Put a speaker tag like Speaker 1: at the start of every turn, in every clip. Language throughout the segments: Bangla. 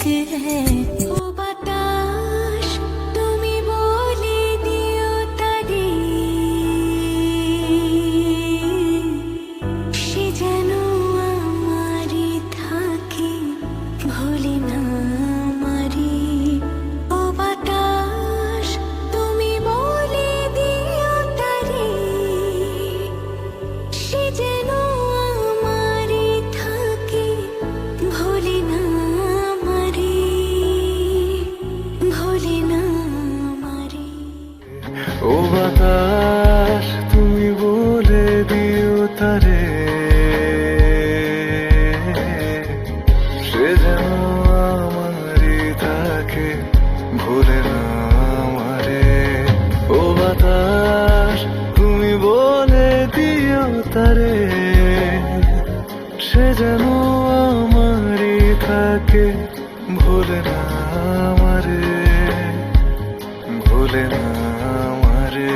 Speaker 1: है। ओ बतास তুমি বলে দিও তারে, সে যেন আমারই থাকে, ভুলে না আমারে। ও বাতাস তুমি বলে দিও তারে, সে যেন আমারই থাকে, ভুলে না আমারে, ভুলে না আমারে।
Speaker 2: ও বাতাস তুমি বলে দিও তারে, সে যেন আমারই থাকে, ভুলে না আমারে। ও বাতাস তুমি বলে দিও তারে, সে যেন আমারই থাকে, ভুলে না আমারে, ভুলে না আমারে।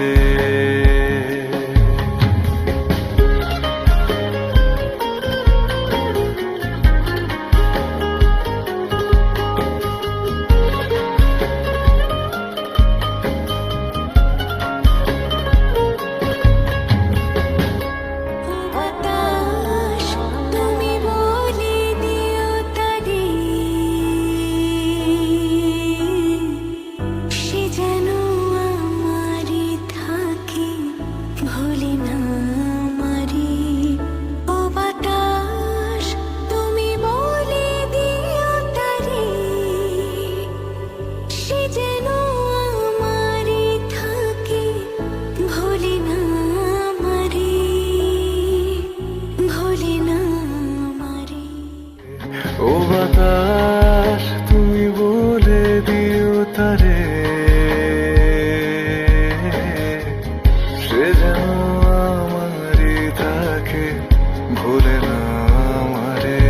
Speaker 1: ও বাতাস তুমি বলে দিও তারে, সে যেন আমারই থাকে, ভুলে না আমারে। ও বাতাস তুমি বলে দিও তারে, সে যেন আমারই থাকে, ভুলে না আমারে, ভুলে না আমারে।
Speaker 2: ও বাতাস তুমি বলে দিও তারে, সে যেন আমারই থাকে, ভুলে না আমারে।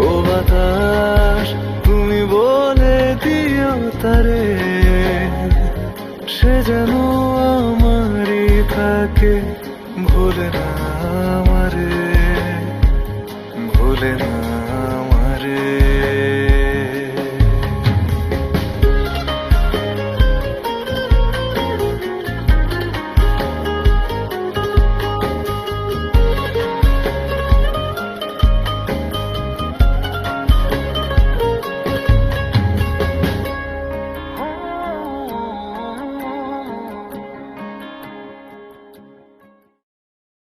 Speaker 2: ও বাতাস তুমি বলে দিও তারে, সে যেন আমারই থাকে, ভুলে না আমারে, ভুলে না